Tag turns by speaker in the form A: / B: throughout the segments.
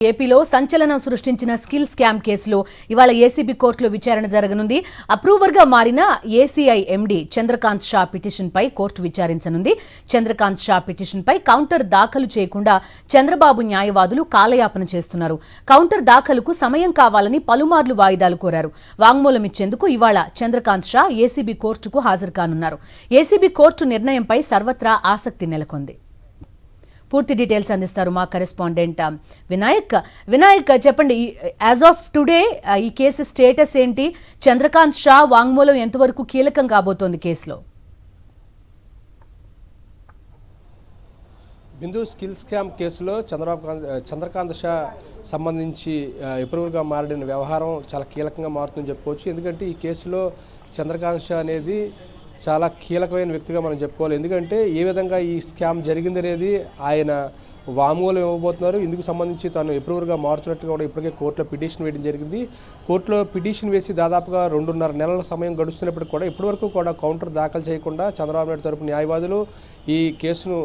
A: ఏపీలో సంచలనం సృష్టించిన స్కిల్ స్కామ్ కేసులో ఇవాళ ఏసీబీ కోర్టులో విచారణ జరగనుంది. అప్రూవర్గా మారిన ఏసీఐ ఎండీ చంద్రకాంత్ షా పిటిషన్పై కోర్టు విచారించనుంది. చంద్రకాంత్ షా పిటిషన్పై కౌంటర్ దాఖలు చేయకుండా చంద్రబాబు న్యాయవాదులు కాలయాపన చేస్తున్నారు. కౌంటర్ దాఖలుకు సమయం కావాలని పలుమార్లు వాయిదాలు కోరారు. వాంగ్మూలం ఇచ్చేందుకు ఇవాళ చంద్రకాంత్ షా ఏసీబీ కోర్టుకు హాజరు కానున్నారు. ఏసీబీ కోర్టు నిర్ణయంపై సర్వత్రా ఆసక్తి నెలకొంది. పూర్తి డీటెయిల్స్ అందిస్తారు మా కరెస్పాండెంట్ వినాయక్ చెప్పండి, యాజ్ ఆఫ్ టుడే ఈ కేసు స్టేటస్ ఏంటి? చంద్రకాంత్ షా వాంగ్మూలం ఎంతవరకు కీలకం కాబోతోంది కేసులో?
B: బిందు స్కిల్ స్కామ్ కేసులో చంద్రకాంత్ షా సంబంధించి ఎప్రూవర్గా మారిన వ్యవహారం చాలా కీలకంగా మారుతుందని చెప్పుకోవచ్చు. ఎందుకంటే ఈ కేసులో చంద్రకాంత్ షా అనేది చాలా కీలకమైన వ్యక్తిగా మనం చెప్పుకోవాలి. ఎందుకంటే ఏ విధంగా ఈ స్కామ్ జరిగిందనేది ఆయన వాంగ్మూలం ఇవ్వబోతున్నారు. ఇందుకు సంబంధించి తాను ఎప్రూవర్గా మారుతున్నట్టుగా కూడా ఇప్పటికే కోర్టులో పిటిషన్ వేయడం జరిగింది. కోర్టులో పిటిషన్ వేసి దాదాపుగా 2.5 నెలల సమయం గడుస్తున్నప్పటికీ కూడా ఇప్పటివరకు కూడా కౌంటర్ దాఖలు చేయకుండా చంద్రబాబు నాయుడు తరపు న్యాయవాదులు ఈ కేసును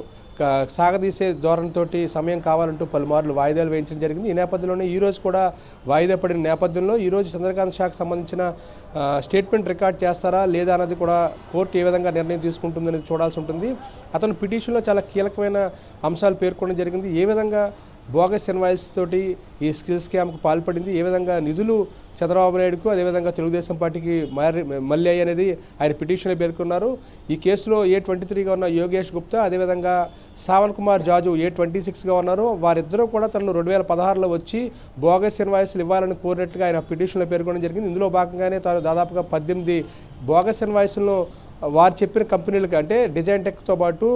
B: సాగదీసే ధోరణితో సమయం కావాలంటూ పలుమార్లు వాయిదాలు వేయించడం జరిగింది. ఈ నేపథ్యంలోనే ఈరోజు కూడా వాయిదా పడిన నేపథ్యంలో ఈరోజు చంద్రకాంత్ షాకు సంబంధించిన స్టేట్మెంట్ రికార్డ్ చేస్తారా లేదా అన్నది కూడా కోర్టు ఏ విధంగా నిర్ణయం తీసుకుంటుందనేది చూడాల్సి ఉంటుంది. అతను పిటిషన్లో చాలా కీలకమైన అంశాలు పేర్కొనడం జరిగింది. ఏ విధంగా బోగస్ ఇన్వాయిస్ తోటి ఈ స్కిల్ స్కామ్కు పాల్పడింది, ఏ విధంగా నిధులు చంద్రబాబు నాయుడుకు అదేవిధంగా తెలుగుదేశం పార్టీకి మళ్ళీ అనేది ఆయన పిటిషన్లో పేర్కొన్నారు. ఈ కేసులో A23గా ఉన్న యోగేష్ గుప్తా అదేవిధంగా సావన్ కుమార్ జాజు A26గా ఉన్నారు. వారిద్దరూ కూడా తనను 2016లో వచ్చి బోగస్ ఇన్వాయిస్లు ఇవ్వాలని కోరినట్టుగా ఆయన పిటిషన్లో పేర్కొనడం జరిగింది. ఇందులో భాగంగానే తాను దాదాపుగా 18 బోగస్ ఇన్వాయిస్లను వారు చెప్పిన కంపెనీలకు అంటే డిజైన్ టెక్తో పాటు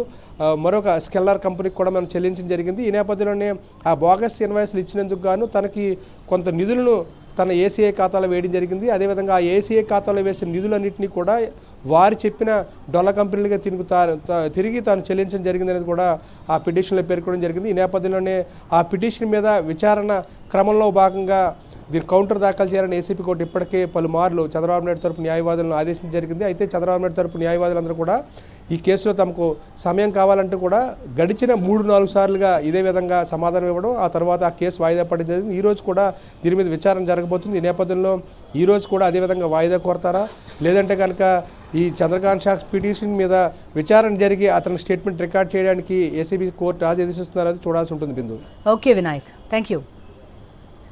B: మరొక స్కెల్లర్ కంపెనీకి కూడా మనం చెల్లించడం జరిగింది. ఈ నేపథ్యంలోనే ఆ బోగస్ ఇన్వాయిస్లు ఇచ్చినందుకు గాను తనకి కొంత నిధులను తన ఏసీఐ ఖాతాలో వేయడం జరిగింది. అదేవిధంగా ఆ ఏసీఐ ఖాతాలో వేసిన నిధులన్నింటినీ కూడా వారు చెప్పిన డొల్ల కంపెనీలుగా తిరిగి తాను చెల్లించడం జరిగిందనేది కూడా ఆ పిటిషన్లో పేర్కొనడం జరిగింది. ఈ నేపథ్యంలోనే ఆ పిటిషన్ మీద విచారణ క్రమంలో భాగంగా దీన్ని కౌంటర్ దాఖలు చేయాలని ఏసీపీ కోర్టు ఇప్పటికే పలుమార్లు చంద్రబాబు నాయుడు తరపు న్యాయవాదులను ఆదేశించడం జరిగింది. అయితే చంద్రబాబు నాయుడు తరపు న్యాయవాదులందరూ కూడా ఈ కేసులో తమకు సమయం కావాలంటూ కూడా గడిచిన 3-4 సార్లుగా ఇదే విధంగా సమాధానం ఇవ్వడం, ఆ తర్వాత ఆ కేసు వాయిదా పడింది. ఈరోజు కూడా దీని మీద విచారణ జరగబోతుంది. ఈ నేపథ్యంలో ఈరోజు కూడా అదేవిధంగా వాయిదా కోరతారా లేదంటే కనుక ఈ చంద్రకాంత్ షా పిటిషన్ మీద విచారణ జరిగి అతని స్టేట్మెంట్ రికార్డ్ చేయడానికి ఏసీబీ కోర్టు ఆదేశిస్తున్నారని చూడాల్సి ఉంటుంది. Bindu.
A: Okay Vinayak, thank you.